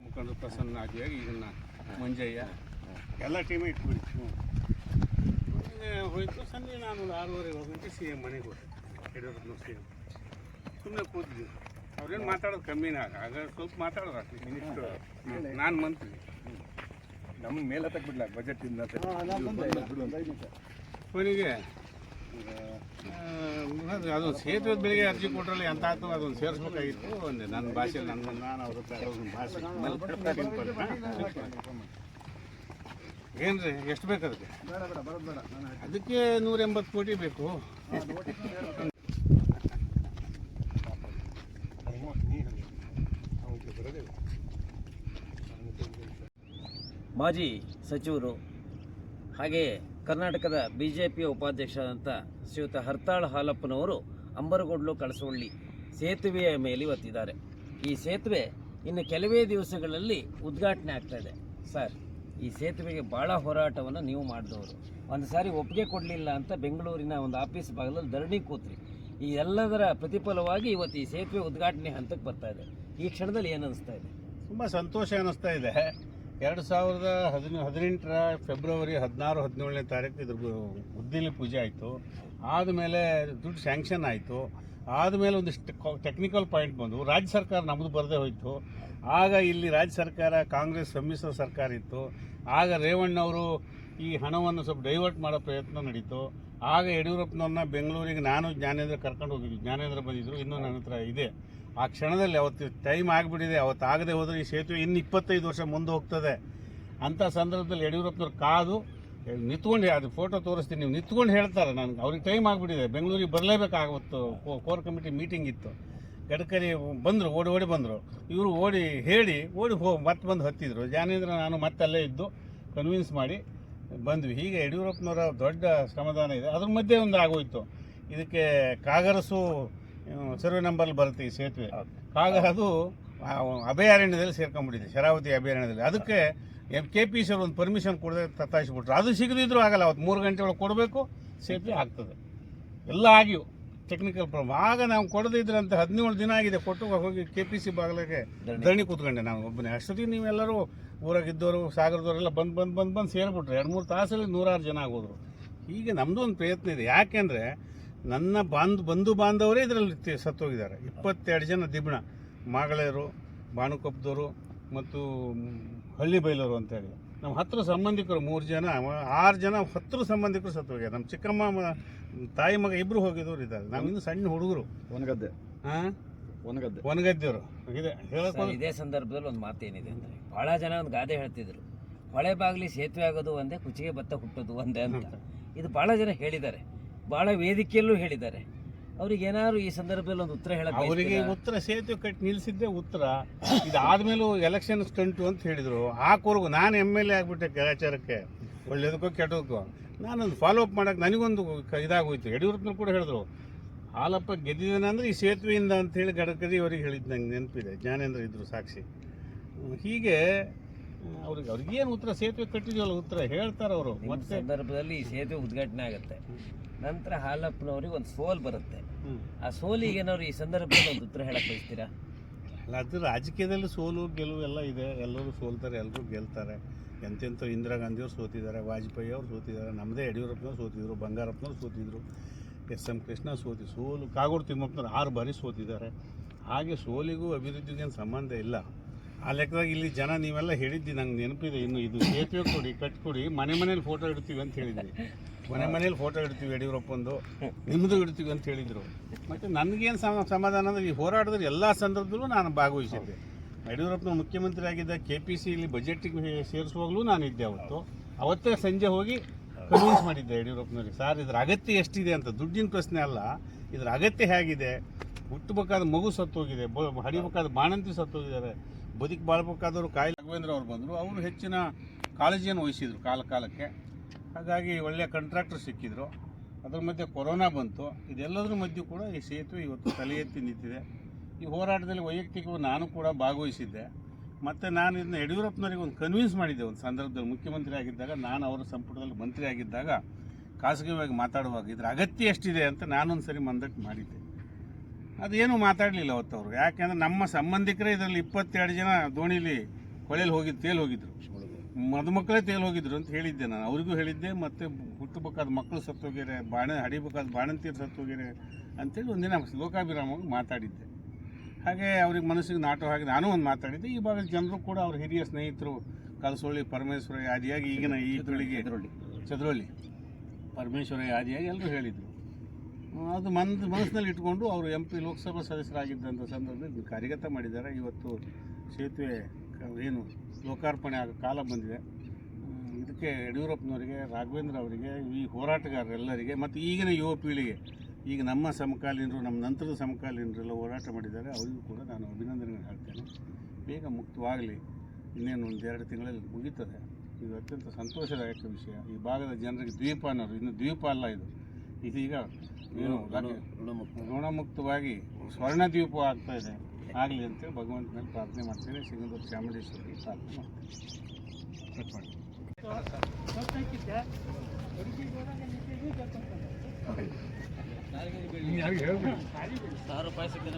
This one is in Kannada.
ಮುಖಂಡರು ಪ್ರಸನ್ನ ಆಗಿಯಾಗಿ ಇದನ್ನು ಮಂಜಯ್ಯ ಎಲ್ಲ ಟೀಮೇ ಇಟ್ಬಿಡಿ. ಹೋಯ್ತು ಸಂಜೆ ನಾನು 6:30 ಗಂಟೆ ಸಿ ಎಂ ಮನೆಗೆ ಹೋದೆ. ಯಡಿಯೂರಪ್ಪನವ್ರು ಸಿ ಎಂ ಸುಮ್ಮನೆ ಕೂತಿದ್ವಿ. ಅವ್ರೇನು ಮಾತಾಡೋದು ಕಮ್ಮಿನೇ ಆಗ ಸ್ವಲ್ಪ ಮಾತಾಡೋದು ಅಷ್ಟೇ. ಮಿನಿಸ್ಟ್ರು ನಾನು ಮಂತ್ರಿ ನಮ್ಮ ಮೇಲೆ ತಗ್ಬಿಡ್ಲ ಬಜೆಟಿಂದ ಕೊನೆಗೆ ಅದೊಂದು ಸೇತುವೆ ಬೆಳಿಗ್ಗೆ ಅರ್ಜಿ ಕೊಟ್ಟರಲ್ಲಿ ಎಂತ ಆಯ್ತು ಅದೊಂದು ಸೇರಿಸ್ಬೇಕಾಗಿತ್ತು. ಒಂದೇ ನನ್ನ ಭಾಷೆಯಲ್ಲಿ ನಾನು ಅವ್ರ ಭಾಷೆ ಏನ್ರಿ ಎಷ್ಟು ಬೇಕು ಅದಕ್ಕೆ? ಅದಕ್ಕೆ 180 ಕೋಟಿ ಬೇಕು. ಮಾಜಿ ಸಚಿವರು ಹಾಗೆಯೇ ಕರ್ನಾಟಕದ ಬಿಜೆಪಿಯ ಉಪಾಧ್ಯಕ್ಷರಾದಂಥ ಶ್ರೀಯುತ ಹರ್ತಾಳ್ ಹಾಲಪ್ಪನವರು ಅಂಬರಗೋಡ್ಲು ಕಳಸವಳ್ಳಿ ಸೇತುವೆಯ ಮೇಲೆ ಇವತ್ತಿದ್ದಾರೆ. ಈ ಸೇತುವೆ ಇನ್ನು ಕೆಲವೇ ದಿವಸಗಳಲ್ಲಿ ಉದ್ಘಾಟನೆ ಆಗ್ತಾ ಇದೆ. ಸರ್, ಈ ಸೇತುವೆಗೆ ಭಾಳ ಹೋರಾಟವನ್ನು ನೀವು ಮಾಡಿದವರು. ಒಂದು ಸಾರಿ ಒಪ್ಪಿಗೆ ಕೊಡಲಿಲ್ಲ ಅಂತ ಬೆಂಗಳೂರಿನ ಒಂದು ಆಫೀಸ್ ಭಾಗದಲ್ಲಿ ಧರಣಿ ಕೂತ್ರಿ. ಈ ಎಲ್ಲದರ ಪ್ರತಿಫಲವಾಗಿ ಇವತ್ತು ಈ ಸೇತುವೆ ಉದ್ಘಾಟನೆ ಹಂತಕ್ಕೆ ಬರ್ತಾ ಇದೆ. ಈ ಕ್ಷಣದಲ್ಲಿ ಏನು ಅನಿಸ್ತಾ ಇದೆ? ತುಂಬ ಸಂತೋಷ ಅನ್ನಿಸ್ತಾ ಇದೆ. 2018 ಫೆಬ್ರವರಿ 16-17ನೇ ತಾರೀಕು ಇದ್ರ ಉದ್ದಿಲಿ ಪೂಜೆ ಆಯಿತು. ಆದಮೇಲೆ ದುಡ್ಡು ಸ್ಯಾಂಕ್ಷನ್ ಆಯಿತು. ಆದಮೇಲೆ ಒಂದಿಷ್ಟು ಟೆಕ್ನಿಕಲ್ ಪಾಯಿಂಟ್ ಬಂದು ರಾಜ್ಯ ಸರ್ಕಾರ ನಮ್ಮದು ಬರದೇ ಹೋಯಿತು. ಆಗ ಇಲ್ಲಿ ರಾಜ್ಯ ಸರ್ಕಾರ ಕಾಂಗ್ರೆಸ್ ಸಮ್ಮಿಶ್ರ ಸರ್ಕಾರ ಇತ್ತು. ಆಗ ರೇವಣ್ಣವರು ಈ ಹಣವನ್ನು ಸ್ವಲ್ಪ ಡೈವರ್ಟ್ ಮಾಡೋ ಪ್ರಯತ್ನ ನಡೀತು. ಆಗ ಯಡಿಯೂರಪ್ಪನವ್ರನ್ನ ಬೆಂಗಳೂರಿಗೆ ನಾನು ಜ್ಞಾನೇಂದ್ರ ಕರ್ಕೊಂಡು ಹೋಗಿದ್ವಿ. ಜ್ಞಾನೇಂದ್ರ ಬಂದಿದ್ದರು, ಇನ್ನೂ ನನ್ನ ಹತ್ರ ಇದೆ. ಆ ಕ್ಷಣದಲ್ಲಿ ಅವತ್ತು ಟೈಮ್ ಆಗಿಬಿಟ್ಟಿದೆ. ಅವತ್ತು ಆಗದೆ ಹೋದರೆ ಈ ಸೇತುವೆ ಇನ್ನು 25 ವರ್ಷ ಮುಂದೆ ಹೋಗ್ತದೆ. ಅಂಥ ಸಂದರ್ಭದಲ್ಲಿ ಯಡಿಯೂರಪ್ಪನವ್ರು ಕಾದು ನಿಂತ್ಕೊಂಡು ಅದು ಫೋಟೋ ತೋರಿಸ್ತೀನಿ, ನೀವು ನಿಂತ್ಕೊಂಡು ಹೇಳ್ತಾರೆ. ನನಗೆ ಅವ್ರಿಗೆ ಟೈಮ್ ಆಗಿಬಿಟ್ಟಿದೆ, ಬೆಂಗಳೂರಿಗೆ ಬರಲೇಬೇಕಾಗುತ್ತು. ಕೋರ್ ಕಮಿಟಿ ಮೀಟಿಂಗ್ ಇತ್ತು. ಗಡ್ಕರಿ ಬಂದರು, ಓಡಿ ಬಂದರು. ಇವರು ಓಡಿ ಮತ್ತೆ ಬಂದು ಹತ್ತಿದ್ರು. ಜ್ಞಾನೇಂದ್ರ ನಾನು ಮತ್ತೆ ಅಲ್ಲೇ ಇದ್ದು ಕನ್ವಿನ್ಸ್ ಮಾಡಿ ಬಂದ್ವಿ. ಹೀಗೆ ಯಡಿಯೂರಪ್ಪನವರ ದೊಡ್ಡ ಶ್ರಮದಾನ ಇದೆ. ಅದ್ರ ಮಧ್ಯೆ ಒಂದು ಆಗೋಯ್ತು. ಇದಕ್ಕೆ ಕಾಗರಸು ಸರ್ವೆ ನಂಬರ್ಲ್ಲಿ ಬರುತ್ತೆ ಈ ಸೇತುವೆ. ಅದು ಅಭಯಾರಣ್ಯದಲ್ಲಿ ಸೇರ್ಕೊಂಡ್ಬಿಟ್ಟಿದೆ, ಶರಾವತಿ ಅಭಯಾರಣ್ಯದಲ್ಲಿ. ಅದಕ್ಕೆ KPC ಅವರು ಒಂದು ಪರ್ಮಿಷನ್ ಕೊಡದೆ ತತ್ತಾಯಿಸ್ಬಿಟ್ರು. ಅದು ಸಿಗದಿದ್ರು ಆಗಲ್ಲ. ಅವತ್ತು 3 ಗಂಟೆ ಒಳಗೆ ಕೊಡಬೇಕು, ಸೇತುವೆ ಆಗ್ತದೆ. ಎಲ್ಲ ಆಗಿವು ಟೆಕ್ನಿಕಲ್ ಪ್ರಾಬ್ಲಮ್. ಆಗ ನಾವು ಕೊಡದಿದ್ರೆ ಅಂತ 17 ದಿನ ಆಗಿದೆ. ಕೊಟ್ಟು ಹೋಗಿ KPC ಬಾಗಿಲಿಗೆ ಧರಣಿ ಕೂತ್ಕೊಂಡೆ ನಾನು ಒಬ್ಬನೇ. ಅಷ್ಟೊತ್ತಿಗೆ ನೀವೆಲ್ಲರೂ ಊರಾಗಿದ್ದವರು ಸಾಗರದವರೆಲ್ಲ ಬಂದು ಸೇರಿಬಿಟ್ರೆ 2-3 ತಾಸಲ್ಲಿ 100 ಜನ ಆಗೋದ್ರು. ಹೀಗೆ ನಮ್ಮದು ಒಂದು ಪ್ರಯತ್ನ ಇದೆ. ಯಾಕೆಂದರೆ ನನ್ನ ಬಂಧು ಬಾಂಧವರೇ ಇದರಲ್ಲಿ ಸತ್ತೋಗಿದ್ದಾರೆ. 22 ಜನ ದಿಬ್ಬಣ, ಮಾಗಳೆಯರು, ಬಾಣುಕೊಪ್ಪದವರು ಮತ್ತು ಹಳ್ಳಿ ಬೈಲವರು ಅಂತೇಳಿ ನಮ್ಮ ಹತ್ತಿರ ಸಂಬಂಧಿಕರು 3 ಜನ, 6 ಜನ ಹತ್ತಿರ ಸಂಬಂಧಿಕರು ಸತ್ತೋಗ್ಯಾರ. ನಮ್ಮ ಚಿಕ್ಕಮ್ಮ ತಾಯಿ ಮಗ ಇಬ್ಬರು ಹೋಗಿದ್ದವ್ರು ಇದ್ದಾರೆ. ನಾವಿನ್ನು ಸಣ್ಣ ಹುಡುಗರು. ಒನಗದ್ದೆಯವರು ಇದೆ. ಇದೇ ಸಂದರ್ಭದಲ್ಲಿ ಒಂದು ಮಾತು ಏನಿದೆ ಅಂದರೆ, ಭಾಳ ಜನ ಒಂದು ಗಾದೆ ಹೇಳ್ತಿದ್ರು, ಹೊಳೆ ಬಾಗಿಲಿ ಸೇತುವೆ ಆಗೋದು ಒಂದೇ, ಕುಚಿಗೆ ಭತ್ತ ಹುಟ್ಟೋದು ಒಂದೇ ಅಂತ. ಇದು ಭಾಳ ಜನ ಹೇಳಿದ್ದಾರೆ, ಭಾಳ ವೇದಿಕೆಯಲ್ಲೂ ಹೇಳಿದ್ದಾರೆ. ಅವ್ರಿಗೆ ಏನಾದ್ರು ಈ ಸಂದರ್ಭದಲ್ಲಿ ಒಂದು ಉತ್ತರ ಹೇಳಕ್ಕೆ? ಅವರಿಗೆ ಉತ್ತರ ಸೇತುವೆ ಕಟ್ಟಿ ನಿಲ್ಲಿಸಿದ್ದೆ ಉತ್ತರ. ಇದಾದ್ಮೇಲೂ ಎಲೆಕ್ಷನ್ ಸ್ಟಂಟು ಅಂತ ಹೇಳಿದರು. ಆಕೋರ್ಗು ನಾನು MLA ಆಗಿಬಿಟ್ಟೆ ಗ್ರಹಚಾರಕ್ಕೆ, ಒಳ್ಳೇದಕ್ಕೋ ಕೆಟ್ಟದಕ್ಕೋ. ನಾನೊಂದು ಫಾಲೋ ಅಪ್ ಮಾಡೋಕ್ಕೆ ನನಗೊಂದು ಇದಾಗೋಯ್ತು. ಯಡಿಯೂರಪ್ಪನವ್ರು ಕೂಡ ಹೇಳಿದ್ರು, ಹಾಲಪ್ಪ ಗೆದ್ದಿದ್ದಾನೆ ಅಂದರೆ ಈ ಸೇತುವೆಯಿಂದ ಅಂತೇಳಿ ಗಡ್ಕರಿ ಅವರಿಗೆ ಹೇಳಿದ್ದು ನಂಗೆ ನೆನಪಿದೆ. ಜ್ಞಾನೇಂದ್ರ ಇದ್ದರು ಸಾಕ್ಷಿ. ಹೀಗೆ ಅವ್ರಿಗೇನು ಉತ್ತರ? ಸೇತುವೆ ಕಟ್ಟಿದ್ವಲ್ಲ, ಉತ್ತರ ಹೇಳ್ತಾರೆ ಅವರು. ಮತ್ತೆ ಸಂದರ್ಭದಲ್ಲಿ ಈ ಸೇತುವೆ ಉದ್ಘಾಟನೆ ಆಗುತ್ತೆ, ನಂತರ ಹಾಲಪ್ಪನವ್ರಿಗೆ ಒಂದು ಸೋಲ್ ಬರುತ್ತೆ. ಆ ಸೋಲಿಗೆ ಏನಾದ್ರು ಈ ಸಂದರ್ಭದಲ್ಲಿ ಒಂದು ಉತ್ತರ ಹೇಳಕ್ಕೆ ಬಯಸ್ತೀರಾ? ಅಲ್ಲ, ಅದು ರಾಜಕೀಯದಲ್ಲಿ ಸೋಲು ಗೆಲುವು ಎಲ್ಲ ಇದೆ. ಎಲ್ಲರೂ ಸೋಲ್ತಾರೆ, ಎಲ್ಲರೂ ಗೆಲ್ತಾರೆ. ಎಂತೆಂಥ ಇಂದಿರಾ ಗಾಂಧಿಯವ್ರು ಸೋತಿದ್ದಾರೆ, ವಾಜಪೇಯಿ ಅವ್ರು ಸೋತಿದ್ದಾರೆ, ನಮ್ಮದೇ ಯಡಿಯೂರಪ್ಪನವ್ರು ಸೋತಿದ್ರು, ಬಂಗಾರಪ್ಪನವ್ರು ಸೋತಿದ್ರು, SM ಕೃಷ್ಣ ಸೋಲು, ಕಾಗೋಡು ತಿಮ್ಮಪ್ಪನವ್ರು 6 ಬಾರಿ ಸೋತಿದ್ದಾರೆ. ಹಾಗೆ ಸೋಲಿಗೂ ಅಭಿವೃದ್ಧಿಗೇನು ಸಂಬಂಧ ಇಲ್ಲ. ಆ ಲೆಕ್ಕದಾಗ ಇಲ್ಲಿ ಜನ ನೀವೆಲ್ಲ ಹೇಳಿದ್ದಿ ನಂಗೆ ನೆನಪಿದೆ. ಇನ್ನು ಇದು ಸೇತುವೆ ಕಟ್ಕೊಡಿ, ಮನೇಲಿ ಫೋಟೋ ಇಡ್ತೀವಿ ಅಂತ ಹೇಳಿದ್ವಿ. ಮನೇಲಿ ಫೋಟೋ ಇಡ್ತೀವಿ ಯಡಿಯೂರಪ್ಪಂದು, ನಿಮ್ಮದು ಇಡ್ತೀವಿ ಅಂತ ಹೇಳಿದರು. ಮತ್ತು ನನಗೇನು ಸಮಾಧಾನ ಅಂದರೆ, ಈ ಹೋರಾಟದಲ್ಲಿ ಎಲ್ಲ ಸಂದರ್ಭದಲ್ಲೂ ನಾನು ಭಾಗವಹಿಸಿದ್ದೆ. ಯಡಿಯೂರಪ್ಪನ ಮುಖ್ಯಮಂತ್ರಿ ಆಗಿದ್ದ KPC ಇಲ್ಲಿ ಬಜೆಟಿಗೆ ಸೇರಿಸುವಾಗಲೂ ನಾನಿದ್ದೆ. ಅವತ್ತೇ ಸಂಜೆ ಹೋಗಿ ಕನ್ವಿನ್ಸ್ ಮಾಡಿದ್ದೆ ಯಡಿಯೂರಪ್ಪನವ್ರಿಗೆ. ಸರ್, ಇದ್ರ ಅಗತ್ಯ ಎಷ್ಟಿದೆ ಅಂತ. ದುಡ್ಡಿನ ಪ್ರಶ್ನೆ ಅಲ್ಲ, ಇದ್ರ ಅಗತ್ಯ ಹೇಗಿದೆ. ಹುಟ್ಟಬೇಕಾದ ಮಗು ಸತ್ತೋಗಿದೆ, ಹಡಿಬೇಕಾದ ಬಾಣಂತಿ ಸತ್ತೋಗಿದ್ದಾರೆ, ಬದುಕಿ ಬಾಳ್ಬೇಕಾದವರು ಕಾಯಿಲೆ. ರಾಘವೇಂದ್ರ ಅವ್ರು ಬಂದರು. ಅವರು ಹೆಚ್ಚಿನ ಕಾಳಜಿಯನ್ನು ವಹಿಸಿದರು ಕಾಲಕ್ಕೆ. ಹಾಗಾಗಿ ಒಳ್ಳೆಯ ಕಾಂಟ್ರಾಕ್ಟರ್ ಸಿಕ್ಕಿದ್ರು. ಅದರ ಮಧ್ಯೆ ಕೊರೋನಾ ಬಂತು. ಇದೆಲ್ಲದರ ಮಧ್ಯೆ ಕೂಡ ಈ ಸೇತುವೆ ಇವತ್ತು ತಲೆ ಎತ್ತಿ ನಿಂತಿದೆ. ಈ ಹೋರಾಟದಲ್ಲಿ ವೈಯಕ್ತಿಕವಾಗಿ ನಾನು ಕೂಡ ಭಾಗವಹಿಸಿದ್ದೆ. ಮತ್ತು ನಾನು ಇದನ್ನ ಯಡಿಯೂರಪ್ಪನವರಿಗೆ ಒಂದು ಕನ್ವಿನ್ಸ್ ಮಾಡಿದ್ದೆ. ಒಂದು ಸಂದರ್ಭದಲ್ಲಿ ಮುಖ್ಯಮಂತ್ರಿ ಆಗಿದ್ದಾಗ, ನಾನು ಅವರ ಸಂಪುಟದಲ್ಲಿ ಮಂತ್ರಿ ಆಗಿದ್ದಾಗ ಖಾಸಗಿಯಾಗಿ ಮಾತಾಡುವಾಗ ಇದ್ರ ಅಗತ್ಯ ಎಷ್ಟಿದೆ ಅಂತ ನಾನೊಂದು ಸರಿ ಮಂದಟ್ಟು ಮಾಡಿದ್ದೆ. ಅದೇನು ಮಾತಾಡಲಿಲ್ಲ ಅವತ್ತು ಅವರು. ಯಾಕೆಂದ್ರೆ ನಮ್ಮ ಸಂಬಂಧಿಕರೇ ಇದರಲ್ಲಿ 22 ಜನ ದೋಣಿಲಿ ಹೊಳೆಯಲ್ಲಿ ತೇಲ್ ಹೋಗಿದ್ರು, ಮದುಮಕ್ಕಳೇ ತೇಲ್ ಹೋಗಿದ್ರು ಅಂತ ಹೇಳಿದ್ದೆ ನಾನು. ಅವ್ರಿಗೂ ಹೇಳಿದ್ದೆ, ಮತ್ತು ಹುಟ್ಟಬೇಕಾದ ಮಕ್ಕಳು ಸತ್ತೋಗ್ಯಾರೆ, ಹಡಿಬೇಕಾದ ಬಾಣಂತಿಯರು ಸತ್ತೋಗ್ಯಾರೆ ಅಂತೇಳಿ ಒಂದಿನ ಲೋಕಾಭಿರಾಮವಾಗಿ ಮಾತಾಡಿದ್ದೆ. ಹಾಗೆ ಅವ್ರಿಗೆ ಮನಸ್ಸಿಗೆ ನಾಟು ಹಾಗೆ ನಾನು ಒಂದು ಮಾತಾಡಿದ್ದೆ. ಈ ಭಾಗದ ಜನರು ಕೂಡ ಅವ್ರ ಹಿರಿಯ ಸ್ನೇಹಿತರು ಕಲಸೊಳ್ಳಿ ಪರಮೇಶ್ವರ ಆದಿಯಾಗಿ ಈಗಿನ ಈ ಪೀಳಿಗೆ ಚದರೊಳ್ಳಿ ಪರಮೇಶ್ವರ ಆದಿಯಾಗಿ ಎಲ್ಲರೂ ಹೇಳಿದರು. ಅದು ಮನಸ್ಸಿನಲ್ಲಿ ಇಟ್ಕೊಂಡು ಅವರು MP ಲೋಕಸಭಾ ಸದಸ್ಯರಾಗಿದ್ದಂಥ ಸಂದರ್ಭದಲ್ಲಿ ಕಾರ್ಯಗತ ಮಾಡಿದ್ದಾರೆ. ಇವತ್ತು ಸೇತುವೆ ಏನು ಲೋಕಾರ್ಪಣೆ ಆಗೋ ಕಾಲ ಬಂದಿದೆ. ಇದಕ್ಕೆ ಯಡಿಯೂರಪ್ಪನವರಿಗೆ, ರಾಘವೇಂದ್ರ ಅವರಿಗೆ, ಈ ಹೋರಾಟಗಾರರೆಲ್ಲರಿಗೆ ಮತ್ತು ಈಗಿನ ಯುವ ಪೀಳಿಗೆ, ಈಗ ನಮ್ಮ ಸಮಕಾಲೀನರು, ನಮ್ಮ ನಂತರದ ಸಮಕಾಲೀನರೆಲ್ಲ ಹೋರಾಟ ಮಾಡಿದ್ದಾರೆ, ಅವರಿಗೂ ಕೂಡ ನಾನು ಅಭಿನಂದನೆ ಹೇಳ್ತೇನೆ. ಬೇಗ ಮುಕ್ತವಾಗಲಿ. ಇನ್ನೇನು 1-2 ತಿಂಗಳಲ್ಲಿ ಮುಗೀತದೆ. ಇದು ಅತ್ಯಂತ ಸಂತೋಷದಾಯಕ ವಿಷಯ. ಈ ಭಾಗದ ಜನರಿಗೆ ದ್ವೀಪ ಅನ್ನೋರು, ಇನ್ನು ದ್ವೀಪ ಅಲ್ಲ ಇದೀಗ ಏನು ಋಣಮುಕ್ತವಾಗಿ ಸ್ವರ್ಣ ದ್ವೀಪ ಆಗ್ತಾ ಇದೆ. ಆಗಲಿ ಅಂತೇಳಿ ಭಗವಂತನಲ್ಲಿ ಪ್ರಾರ್ಥನೆ ಮಾಡ್ತೇನೆ. ಸಿಂಗದೂರು ಚಾಮುಂಡೇಶ್ವರಿಗೆ ಪ್ರಾರ್ಥನೆ ಮಾಡ್ತೇನೆ.